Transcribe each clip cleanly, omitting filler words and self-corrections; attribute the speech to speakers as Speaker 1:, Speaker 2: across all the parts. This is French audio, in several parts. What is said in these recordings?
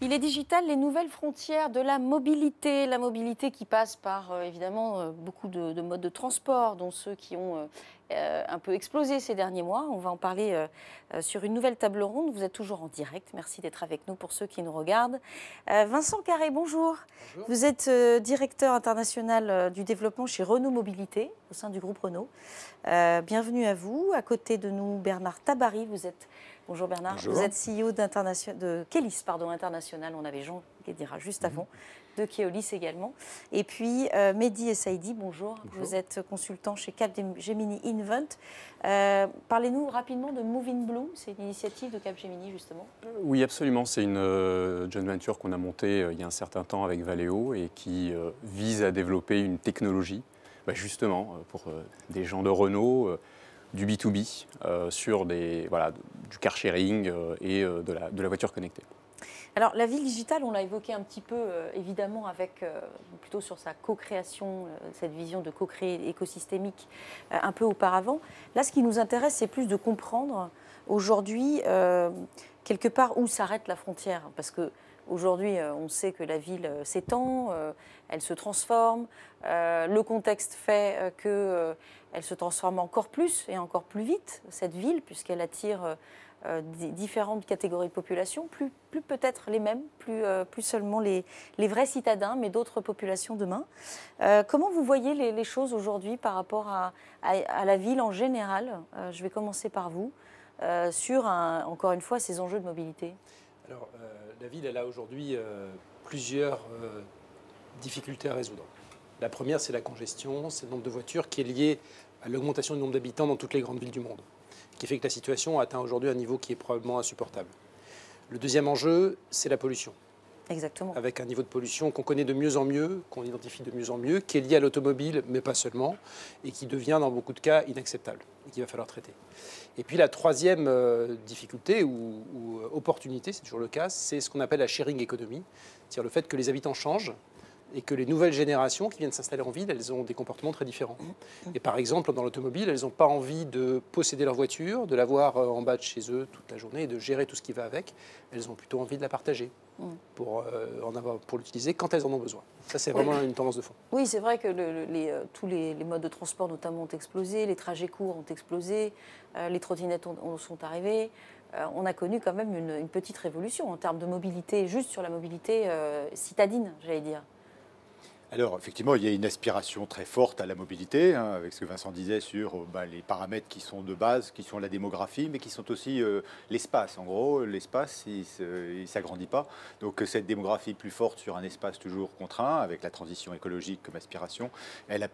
Speaker 1: Il est digital, les nouvelles frontières de la mobilité qui passe par évidemment beaucoup de modes de transport, dont ceux qui ont un peu explosé ces derniers mois. On va en parler sur une nouvelle table ronde. Vous êtes toujours en direct. Merci d'être avec nous pour ceux qui nous regardent. Vincent Carré, bonjour.
Speaker 2: Bonjour.
Speaker 1: Vous êtes directeur international du développement chez Renault Mobilité, au sein du groupe Renault. Bienvenue à vous. À côté de nous, Bernard Tabary. Bonjour Bernard.
Speaker 2: Bonjour.
Speaker 1: Vous êtes CEO de Keolis International. On avait Jean qui dira juste avant, de Keolis également. Et puis Mehdi Essaidi, bonjour. Vous êtes consultant chez Capgemini Invent. Parlez-nous rapidement de Moving Blue. C'est une initiative de Capgemini justement.
Speaker 3: Oui, absolument. C'est une joint venture qu'on a montée il y a un certain temps avec Valeo et qui vise à développer une technologie, justement, pour des gens de Renault, du B2B, sur du car sharing et de la voiture connectée.
Speaker 1: Alors, la ville digitale, on l'a évoqué un petit peu, évidemment, avec plutôt sur sa co-création, cette vision de co-créer écosystémique un peu auparavant. Là, ce qui nous intéresse, c'est plus de comprendre aujourd'hui, quelque part, où s'arrête la frontière. Parce qu'aujourd'hui, on sait que la ville s'étend, elle se transforme. Le contexte fait qu'elle se transforme encore plus et encore plus vite, cette ville, puisqu'elle attire différentes catégories de population, plus peut-être les mêmes, plus seulement les vrais citadins, mais d'autres populations demain. Comment vous voyez les choses aujourd'hui par rapport à la ville en général? Je vais commencer par vous, sur, encore une fois, ces enjeux de mobilité.
Speaker 2: Alors, la ville, elle a aujourd'hui plusieurs difficultés à résoudre. La première, c'est la congestion, c'est le nombre de voitures qui est lié à l'augmentation du nombre d'habitants dans toutes les grandes villes du monde, qui fait que la situation atteint aujourd'hui un niveau qui est probablement insupportable. Le deuxième enjeu, c'est la pollution.
Speaker 1: Exactement.
Speaker 2: Avec un niveau de pollution qu'on connaît de mieux en mieux, qu'on identifie de mieux en mieux, qui est lié à l'automobile, mais pas seulement, et qui devient dans beaucoup de cas inacceptable, et qu'il va falloir traiter. Et puis la troisième difficulté ou opportunité, c'est toujours le cas, c'est ce qu'on appelle la sharing economy, c'est-à-dire le fait que les habitants changent, et que les nouvelles générations qui viennent s'installer en ville, elles ont des comportements très différents. Et par exemple, dans l'automobile, elles n'ont pas envie de posséder leur voiture, de l'avoir en bas de chez eux toute la journée et de gérer tout ce qui va avec. Elles ont plutôt envie de la partager pour l'utiliser quand elles en ont besoin. Ça, c'est vraiment une tendance de fond.
Speaker 1: Oui, c'est vrai que tous les modes de transport notamment ont explosé, les trajets courts ont explosé, les trottinettes sont arrivées. On a connu quand même une petite révolution en termes de mobilité, juste sur la mobilité citadine, j'allais dire.
Speaker 4: Alors, effectivement, il y a une aspiration très forte à la mobilité, avec ce que Vincent disait sur les paramètres qui sont de base, qui sont la démographie, mais qui sont aussi l'espace. En gros, l'espace, il ne s'agrandit pas. Donc, cette démographie plus forte sur un espace toujours contraint, avec la transition écologique comme aspiration, elle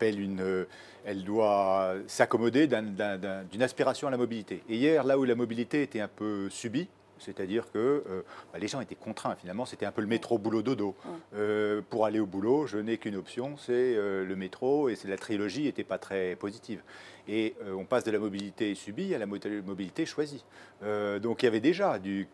Speaker 4: doit s'accommoder d'une aspiration à la mobilité. Et hier, là où la mobilité était un peu subie, c'est-à-dire que les gens étaient contraints, finalement, c'était un peu le métro boulot dodo. Pour aller au boulot, je n'ai qu'une option, c'est le métro, et la trilogie n'était pas très positive. Et on passe de la mobilité subie à la mobilité choisie. Donc il y avait déjà de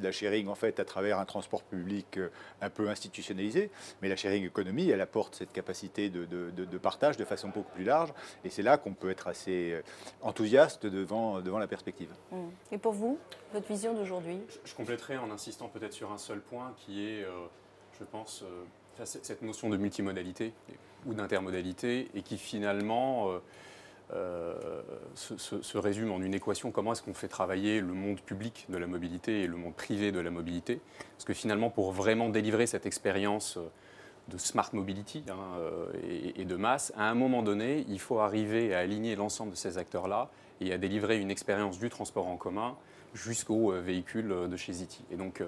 Speaker 4: la sharing en fait à travers un transport public un peu institutionnalisé, mais la sharing economy, elle apporte cette capacité de partage de façon beaucoup plus large, et c'est là qu'on peut être assez enthousiaste devant la perspective.
Speaker 1: Et pour vous, votre vision d'aujourd'hui?
Speaker 3: Je compléterai en insistant peut-être sur un seul point qui est, je pense, cette notion de multimodalité ou d'intermodalité et qui finalement se résume en une équation. Comment est-ce qu'on fait travailler le monde public de la mobilité et le monde privé de la mobilité? Parce que finalement, pour vraiment délivrer cette expérience de smart mobility et de masse, à un moment donné, il faut arriver à aligner l'ensemble de ces acteurs-là et à délivrer une expérience du transport en commun jusqu'aux véhicules de chez Zity. Et donc,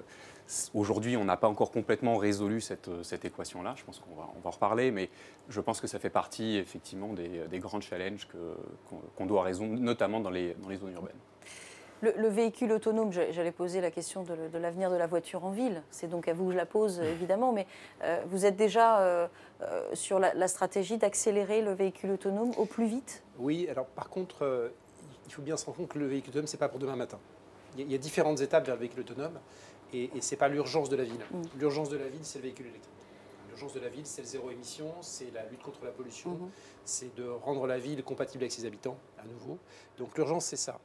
Speaker 3: aujourd'hui, on n'a pas encore complètement résolu cette équation-là. Je pense qu'on va en reparler, mais je pense que ça fait partie, effectivement, des grands challenges qu'on doit résoudre, notamment dans les zones urbaines.
Speaker 1: Le véhicule autonome, j'allais poser la question de l'avenir de la voiture en ville. C'est donc à vous que je la pose, évidemment. Mais vous êtes déjà sur la stratégie d'accélérer le véhicule autonome au plus vite?
Speaker 2: Oui, alors par contre, il faut bien se rendre compte que le véhicule autonome, ce n'est pas pour demain matin. Il y a différentes étapes vers le véhicule autonome et ce n'est pas l'urgence de la ville. L'urgence de la ville, c'est le véhicule électrique. l'urgence de la ville, c'est le zéro émission, c'est la lutte contre la pollution, c'est de rendre la ville compatible avec ses habitants, à nouveau. Donc l'urgence, c'est ça.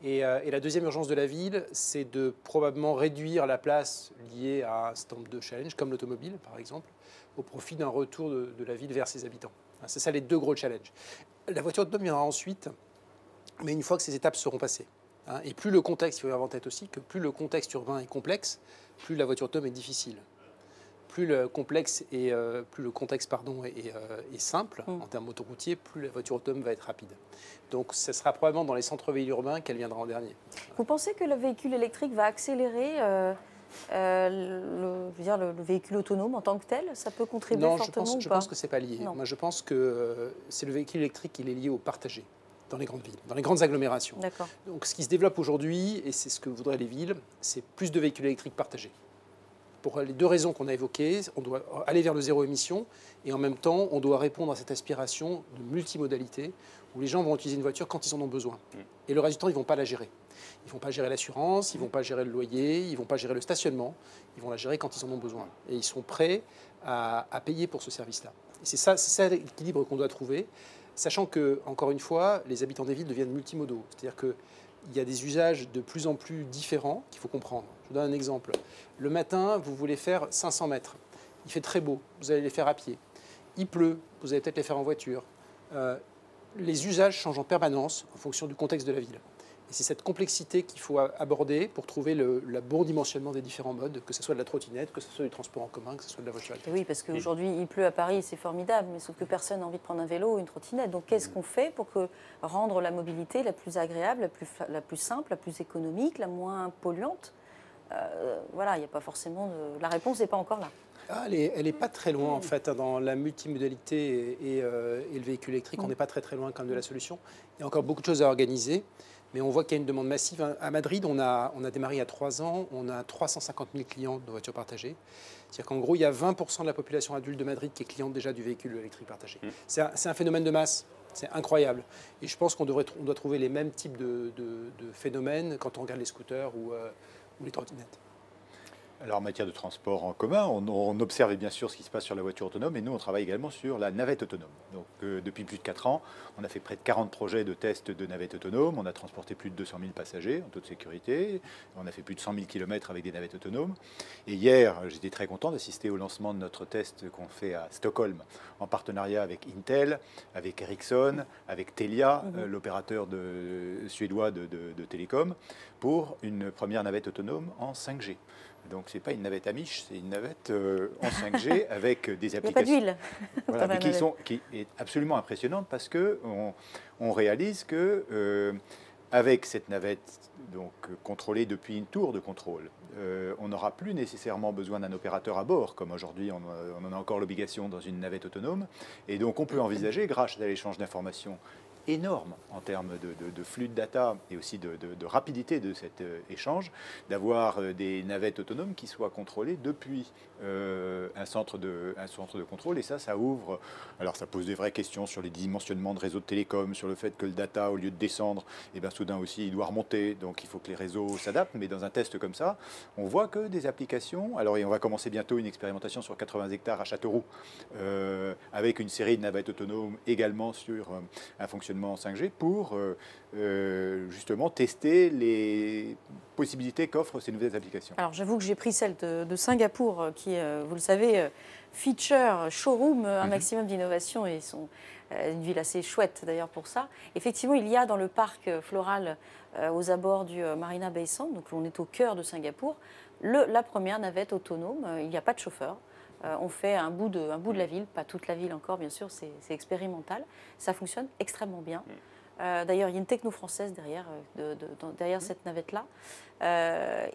Speaker 2: Et la deuxième urgence de la ville, c'est de probablement réduire la place liée à un certain nombre de challenges, comme l'automobile, par exemple, au profit d'un retour de la ville vers ses habitants. C'est ça les deux gros challenges. La voiture autonome viendra ensuite, mais une fois que ces étapes seront passées. Et plus le contexte, il faut avoir en tête aussi que plus le contexte urbain est complexe, plus la voiture autonome est difficile. Plus le contexte est simple en termes autoroutiers, plus la voiture autonome va être rapide. Donc ce sera probablement dans les centres-villes urbains qu'elle viendra en dernier.
Speaker 1: Vous pensez que le véhicule électrique va accélérer le véhicule autonome en tant que tel? Ça peut contribuer fortement ou pas?
Speaker 2: Je pense que ce n'est pas lié.
Speaker 1: Non.
Speaker 2: Moi, je pense que c'est le véhicule électrique qui est lié au partagé dans les grandes villes, dans les grandes agglomérations. Donc ce qui se développe aujourd'hui, et c'est ce que voudraient les villes, c'est plus de véhicules électriques partagés. Pour les deux raisons qu'on a évoquées, on doit aller vers le zéro émission et en même temps, on doit répondre à cette aspiration de multimodalité où les gens vont utiliser une voiture quand ils en ont besoin. Et le reste du temps, ils ne vont pas la gérer. Ils ne vont pas gérer l'assurance, ils ne vont pas gérer le loyer, ils ne vont pas gérer le stationnement. Ils vont la gérer quand ils en ont besoin. Et ils sont prêts à payer pour ce service-là. Et c'est ça l'équilibre qu'on doit trouver, sachant que, encore une fois, les habitants des villes deviennent multimodaux. C'est-à-dire qu'il y a des usages de plus en plus différents qu'il faut comprendre. Je vous donne un exemple. Le matin, vous voulez faire 500 mètres. Il fait très beau, vous allez les faire à pied. Il pleut, vous allez peut-être les faire en voiture. Les usages changent en permanence en fonction du contexte de la ville. Et c'est cette complexité qu'il faut aborder pour trouver le bon dimensionnement des différents modes, que ce soit de la trottinette, que ce soit du transport en commun, que ce soit de la voiture électrique.
Speaker 1: Oui, parce qu'aujourd'hui, il pleut à Paris, c'est formidable, mais sauf que personne n'a envie de prendre un vélo ou une trottinette. Donc qu'est-ce qu'on fait pour rendre la mobilité la plus agréable, la plus simple, la plus économique, la moins polluante? Voilà, il n'y a pas forcément la réponse n'est pas encore là.
Speaker 2: Elle n'est pas très loin, en fait, dans la multimodalité et le véhicule électrique. On n'est pas très loin quand même de la solution. Il y a encore beaucoup de choses à organiser, mais on voit qu'il y a une demande massive. À Madrid, on a démarré il y a 3 ans, on a 350 000 clients de voitures partagées. C'est-à-dire qu'en gros, il y a 20% de la population adulte de Madrid qui est cliente déjà du véhicule électrique partagé. C'est un phénomène de masse. C'est incroyable. Et je pense qu'on doit trouver les mêmes types de phénomènes quand on regarde les scooters ou les trottinettes.
Speaker 4: Alors en matière de transport en commun, on observe bien sûr ce qui se passe sur la voiture autonome et nous on travaille également sur la navette autonome. Donc depuis plus de 4 ans, on a fait près de 40 projets de tests de navettes autonomes, on a transporté plus de 200 000 passagers en toute sécurité, on a fait plus de 100 000 km avec des navettes autonomes. Et hier, j'étais très content d'assister au lancement de notre test qu'on fait à Stockholm en partenariat avec Intel, avec Ericsson, avec Telia, l'opérateur suédois de télécom, pour une première navette autonome en 5G. Donc ce n'est pas une navette Amish, c'est une navette en 5G avec des applications.
Speaker 1: Il n'y a pas d'huile.
Speaker 4: Qui est absolument impressionnante parce qu'on réalise que avec cette navette donc, contrôlée depuis une tour de contrôle, on n'aura plus nécessairement besoin d'un opérateur à bord, comme aujourd'hui on en a encore l'obligation dans une navette autonome. Et donc on peut envisager, grâce à l'échange d'informations énorme en termes de flux de data et aussi de rapidité de cet échange, d'avoir des navettes autonomes qui soient contrôlées depuis un centre de contrôle. Et ça ouvre, alors ça pose des vraies questions sur les dimensionnements de réseaux de télécom, sur le fait que le data, au lieu de descendre, et bien soudain aussi il doit remonter, donc il faut que les réseaux s'adaptent. Mais dans un test comme ça, on voit que des applications, alors et on va commencer bientôt une expérimentation sur 80 hectares à Châteauroux, avec une série de navettes autonomes également sur un fonctionnement en 5G pour justement tester les possibilités qu'offrent ces nouvelles applications.
Speaker 1: Alors j'avoue que j'ai pris celle de Singapour qui, vous le savez, feature, showroom, un maximum d'innovation et une ville assez chouette d'ailleurs pour ça. Effectivement, il y a dans le parc floral aux abords du Marina Bay Sands, donc on est au cœur de Singapour, la première navette autonome. Il n'y a pas de chauffeur. On fait un bout de la ville, pas toute la ville encore, bien sûr, c'est expérimental. Ça fonctionne extrêmement bien. D'ailleurs, il y a une techno française derrière cette navette-là.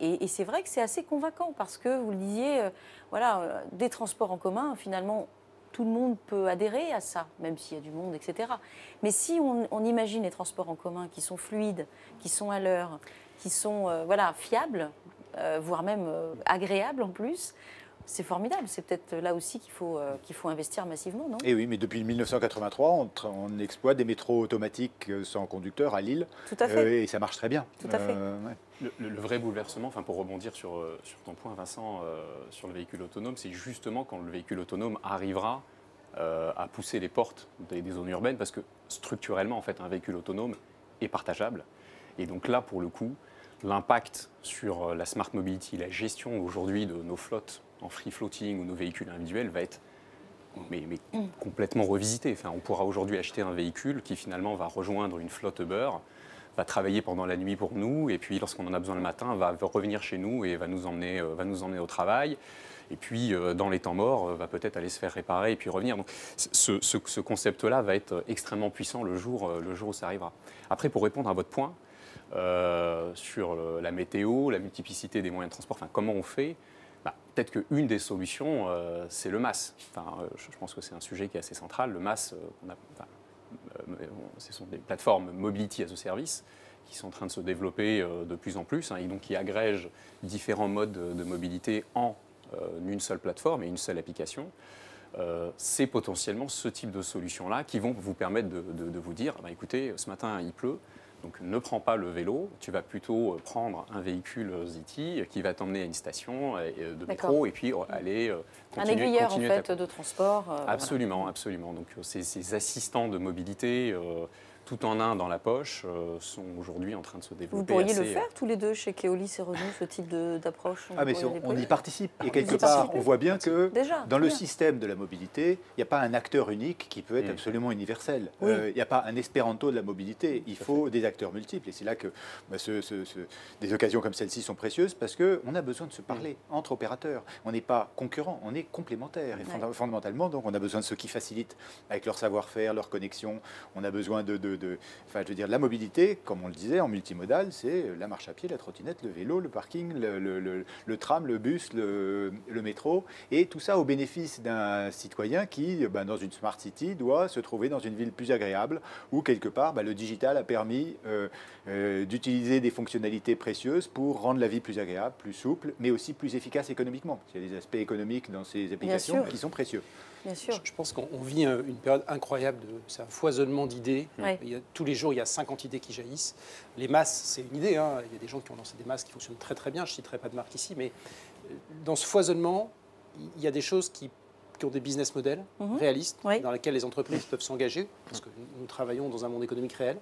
Speaker 1: Et c'est vrai que c'est assez convaincant parce que, vous le disiez, voilà, des transports en commun, finalement, tout le monde peut adhérer à ça, même s'il y a du monde, etc. Mais si on imagine les transports en commun qui sont fluides, qui sont à l'heure, qui sont fiables, voire même agréables en plus, C'est formidable. C'est peut-être là aussi qu'il faut investir massivement, non?
Speaker 4: Et oui, mais depuis 1983, on exploite des métros automatiques sans conducteur à Lille.
Speaker 1: Tout à fait.
Speaker 4: Et ça marche très bien.
Speaker 1: Tout à fait.
Speaker 4: Ouais.
Speaker 3: Le vrai bouleversement, enfin pour rebondir sur ton point, Vincent, sur le véhicule autonome, c'est justement quand le véhicule autonome arrivera à pousser les portes des zones urbaines, parce que structurellement, en fait, un véhicule autonome est partageable. Et donc là, pour le coup, l'impact sur la smart mobility, la gestion aujourd'hui de nos flottes en free floating ou nos véhicules individuels va être complètement revisité. Enfin, on pourra aujourd'hui acheter un véhicule qui finalement va rejoindre une flotte Uber, va travailler pendant la nuit pour nous, et puis lorsqu'on en a besoin le matin, va revenir chez nous et va nous emmener au travail. Et puis, dans les temps morts, va peut-être aller se faire réparer et puis revenir. Donc, ce concept-là va être extrêmement puissant le jour où ça arrivera. Après, pour répondre à votre point sur la météo, la multiplicité des moyens de transport, enfin, comment on fait, peut-être qu'une des solutions, c'est le MaaS. Enfin, je pense que c'est un sujet qui est assez central. Le MaaS, ce sont des plateformes Mobility as a Service qui sont en train de se développer de plus en plus, et donc qui agrègent différents modes de mobilité en une seule plateforme et une seule application. C'est potentiellement ce type de solutions-là qui vont vous permettre de vous dire, écoutez, ce matin il pleut, donc ne prends pas le vélo, tu vas plutôt prendre un véhicule ZT qui va t'emmener à une station de métro et puis aller continuer.
Speaker 1: Un aiguilleur en fait de transport.
Speaker 3: Absolument, voilà. Absolument. Donc ces assistants de mobilité tout en un dans la poche sont aujourd'hui en train de se développer.
Speaker 1: Vous pourriez le faire tous les deux chez Keolis et Renault, ce type d'approche?
Speaker 4: Mais on y participe. Et quelque part, on voit bien que dans le système de la mobilité, il n'y a pas un acteur unique qui peut être absolument universel. Il n'y a pas un espéranto de la mobilité. Il faut des acteurs multiples. Et c'est là que des occasions comme celle-ci sont précieuses parce qu'on a besoin de se parler entre opérateurs. On n'est pas concurrents, on est complémentaires. Et fondamentalement, donc, on a besoin de ceux qui facilitent avec leur savoir-faire, leur connexion. On a besoin la mobilité, comme on le disait, en multimodal, c'est la marche à pied, la trottinette, le vélo, le parking, le tram, le bus, le métro, et tout ça au bénéfice d'un citoyen qui, dans une smart city, doit se trouver dans une ville plus agréable, où quelque part, le digital a permis d'utiliser des fonctionnalités précieuses pour rendre la vie plus agréable, plus souple, mais aussi plus efficace économiquement. Il y a des aspects économiques dans ces applications qui sont précieux.
Speaker 1: Bien sûr.
Speaker 2: Je pense qu'on vit une période incroyable, c'est un foisonnement d'idées. Tous les jours, il y a 50 idées qui jaillissent. Les MaaS, c'est une idée. Il y a des gens qui ont lancé des MaaS qui fonctionnent très très bien. Je ne citerai pas de marque ici, mais dans ce foisonnement, il y a des choses qui ont des business models réalistes, dans lesquels les entreprises peuvent s'engager, parce que nous travaillons dans un monde économique réel.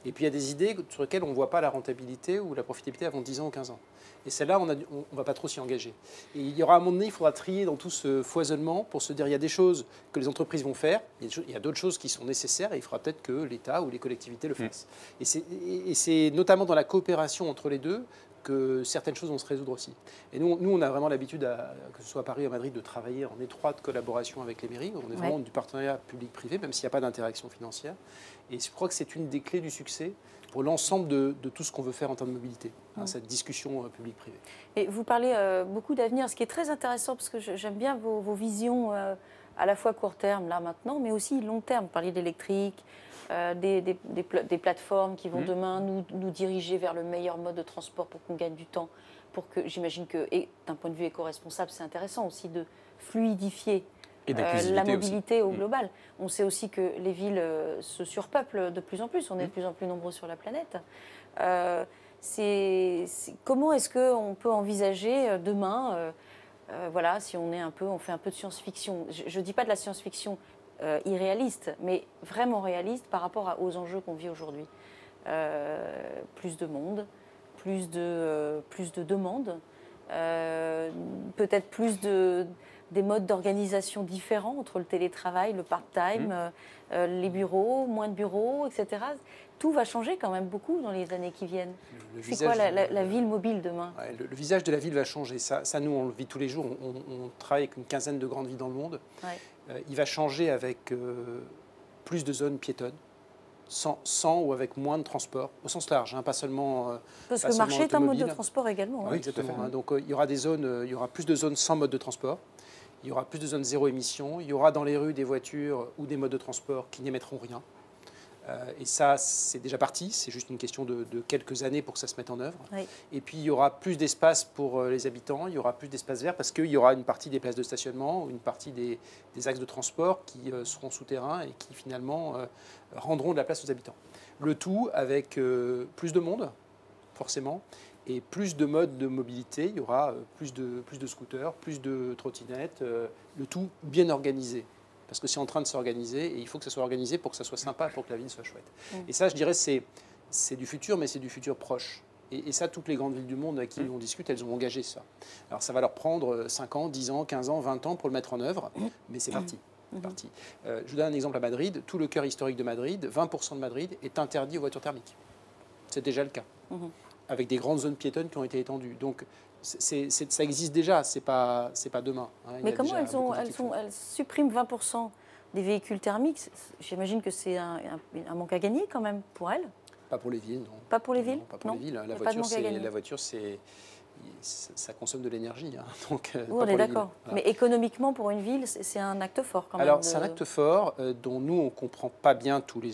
Speaker 2: Et puis il y a des idées sur lesquelles on ne voit pas la rentabilité ou la profitabilité avant 10 ans ou 15 ans. Et celle-là, on ne va pas trop s'y engager. Et il y aura un moment donné, il faudra trier dans tout ce foisonnement pour se dire, il y a des choses que les entreprises vont faire, il y a d'autres choses qui sont nécessaires, et il faudra peut-être que l'État ou les collectivités le fassent. Et c'est notamment dans la coopération entre les deux que certaines choses vont se résoudre aussi. Et nous on a vraiment l'habitude, que ce soit à Paris ou à Madrid, de travailler en étroite collaboration avec les mairies. On est vraiment du partenariat public-privé, même s'il n'y a pas d'interaction financière. Et je crois que c'est une des clés du succès pour l'ensemble de tout ce qu'on veut faire en termes de mobilité, cette discussion publique-privée.
Speaker 1: Et vous parlez beaucoup d'avenir, ce qui est très intéressant, parce que j'aime bien vos visions à la fois court terme, là, maintenant, mais aussi long terme. Vous parlez d'électrique, des plateformes qui vont demain nous diriger vers le meilleur mode de transport pour qu'on gagne du temps, pour que, j'imagine que, et d'un point de vue éco-responsable, c'est intéressant aussi de fluidifier la mobilité au global. On sait aussi que les villes se surpeuplent de plus en plus, on est de plus en plus nombreux sur la planète. Comment est-ce qu'on peut envisager demain, si on fait un peu de science-fiction, je ne dis pas de la science-fiction irréaliste, mais vraiment réaliste par rapport aux enjeux qu'on vit aujourd'hui. Plus de monde, plus de demandes, peut-être des modes d'organisation différents entre le télétravail, le part-time, les bureaux, moins de bureaux, etc. Tout va changer quand même beaucoup dans les années qui viennent. C'est quoi la ville mobile demain?
Speaker 2: Le visage de la ville va changer. Ça, nous, on le vit tous les jours. On travaille avec une quinzaine de grandes villes dans le monde. Il va changer avec plus de zones piétonnes, sans ou avec moins de transport, au sens large, pas seulement
Speaker 1: parce que le marché est un mode de transport également.
Speaker 2: Oui, exactement. Donc il y aura plus de zones sans mode de transport. Il y aura plus de zones zéro émission. Il y aura dans les rues des voitures ou des modes de transport qui n'émettront rien. Et ça, c'est déjà parti. C'est juste une question de quelques années pour que ça se mette en œuvre.
Speaker 1: Oui.
Speaker 2: Et puis, il y aura plus d'espace pour les habitants, il y aura plus d'espace vert parce qu'il y aura une partie des places de stationnement, une partie des axes de transport qui seront souterrains et qui, finalement, rendront de la place aux habitants. Le tout avec plus de monde, forcément, et plus de modes de mobilité. Il y aura plus de scooters, plus de trottinettes, le tout bien organisé. Parce que c'est en train de s'organiser et il faut que ça soit organisé pour que ça soit sympa, pour que la ville soit chouette. Et ça, je dirais, c'est du futur, mais c'est du futur proche. Et ça, toutes les grandes villes du monde avec qui on discute, elles ont engagé ça. Alors ça va leur prendre 5 ans, 10 ans, 15 ans, 20 ans pour le mettre en œuvre, mais c'est parti. Parti. Je vous donne un exemple à Madrid. Tout le cœur historique de Madrid, 20% de Madrid est interdit aux voitures thermiques. C'est déjà le cas. Avec des grandes zones piétonnes qui ont été étendues. Donc, ça existe déjà, c'est pas demain. Hein.
Speaker 1: Mais comment elles suppriment 20% des véhicules thermiques? J'imagine que c'est un manque à gagner quand même pour elles.
Speaker 2: Pas pour les villes, non.
Speaker 1: Pas pour les villes?
Speaker 2: Non, pas pour les villes. La voiture, ça consomme de l'énergie. Hein. Donc,
Speaker 1: on est d'accord. Voilà. Mais économiquement, pour une ville, c'est un acte fort quand même.
Speaker 2: Alors, c'est un acte fort dont nous, on ne comprend pas bien tous les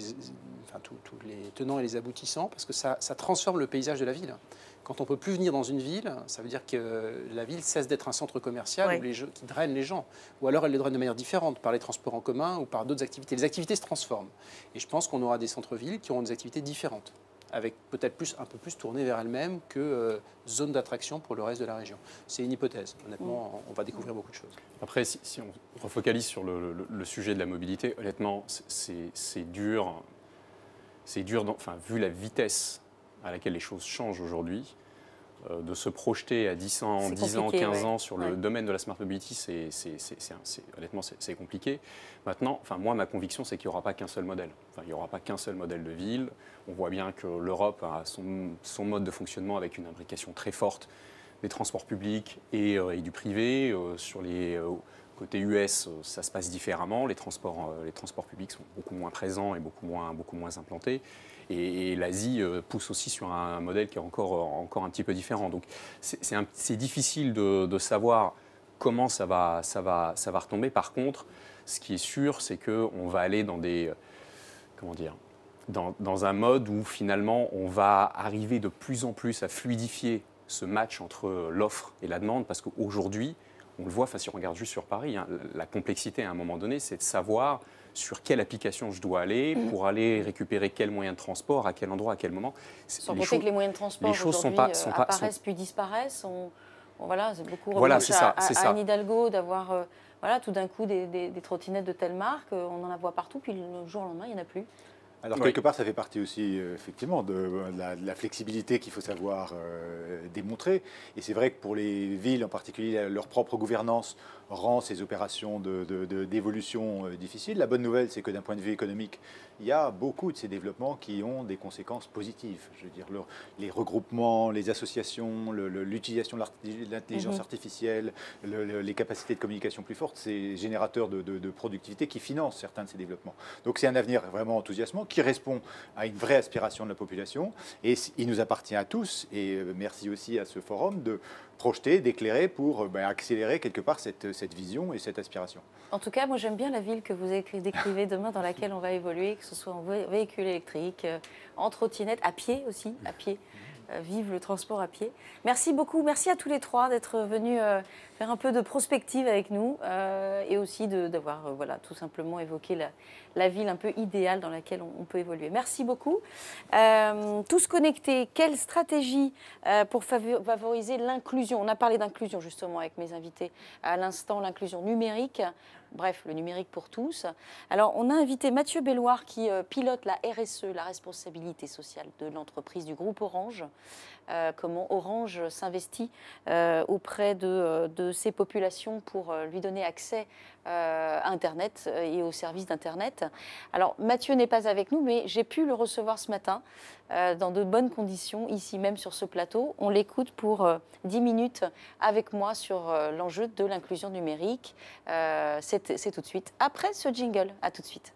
Speaker 2: tenants et les aboutissants, parce que ça transforme le paysage de la ville. Quand on ne peut plus venir dans une ville, ça veut dire que la ville cesse d'être un centre commercial qui draine les gens. Ou alors elle les draine de manière différente, par les transports en commun ou par d'autres activités. Les activités se transforment. Et je pense qu'on aura des centres-villes qui auront des activités différentes, avec peut-être un peu plus tournées vers elles-mêmes que zones d'attraction pour le reste de la région. C'est une hypothèse. Honnêtement, on va découvrir beaucoup de choses.
Speaker 3: Après, si on refocalise sur le sujet de la mobilité, honnêtement, c'est dur. C'est dur, vu la vitesse à laquelle les choses changent aujourd'hui, de se projeter à 10 ans, 15 ans sur le domaine de la smart mobility, honnêtement, c'est compliqué. Maintenant, moi, ma conviction, c'est qu'il n'y aura pas qu'un seul modèle. Il n'y aura pas qu'un seul modèle de ville. On voit bien que l'Europe a son mode de fonctionnement avec une imbrication très forte des transports publics et du privé. Sur les côté US, ça se passe différemment. Les transports publics sont beaucoup moins présents et beaucoup moins implantés. Et l'Asie pousse aussi sur un modèle qui est encore un petit peu différent. Donc c'est difficile de savoir comment ça va retomber. Par contre, ce qui est sûr, c'est qu'on va aller dans dans un mode où finalement on va arriver de plus en plus à fluidifier ce match entre l'offre et la demande, parce qu'aujourd'hui, on le voit, si on regarde juste sur Paris, hein, la complexité à un moment donné, c'est de savoir sur quelle application je dois aller pour aller récupérer quel moyen de transport, à quel endroit, à quel moment.
Speaker 1: Sans compter que les moyens de transport aujourd'hui apparaissent puis disparaissent. Voilà, c'est beaucoup reproché à Anne Hidalgo d'avoir tout d'un coup des trottinettes de telle marque. On en voit partout, puis le jour au lendemain, il n'y en a plus.
Speaker 4: Alors, quelque part, ça fait partie aussi, effectivement, de la flexibilité qu'il faut savoir démontrer. Et c'est vrai que pour les villes, en particulier, leur propre gouvernance rend ces opérations d'évolution difficiles. La bonne nouvelle, c'est que d'un point de vue économique, il y a beaucoup de ces développements qui ont des conséquences positives. Je veux dire, les regroupements, les associations, l'utilisation de l'intelligence artificielle, les capacités de communication plus fortes, c'est générateur de productivité qui finance certains de ces développements. Donc c'est un avenir vraiment enthousiasmant qui répond à une vraie aspiration de la population. Et il nous appartient à tous, et merci aussi à ce forum, de projeter, d'éclairer pour accélérer quelque part cette vision et cette aspiration.
Speaker 1: En tout cas, moi j'aime bien la ville que vous décrivez demain, dans laquelle on va évoluer, que ce soit en véhicule électrique, en trottinette, à pied aussi, à pied. Vive le transport à pied. Merci beaucoup, merci à tous les trois d'être venus faire un peu de prospective avec nous et aussi d'avoir tout simplement évoqué la ville un peu idéale dans laquelle on peut évoluer. Merci beaucoup. Tous connectés, quelle stratégie pour favoriser l'inclusion? On a parlé d'inclusion justement avec mes invités à l'instant, l'inclusion numérique. Bref, le numérique pour tous. Alors, on a invité Mathieu Belloir qui pilote la RSE, la responsabilité sociale de l'entreprise du groupe Orange. Comment Orange s'investit auprès de ces populations pour lui donner accès à Internet et aux services d'Internet. Alors, Mathieu n'est pas avec nous, mais j'ai pu le recevoir ce matin dans de bonnes conditions, ici même sur ce plateau. On l'écoute pour 10 minutes avec moi sur l'enjeu de l'inclusion numérique. C'est tout de suite après ce jingle. À tout de suite.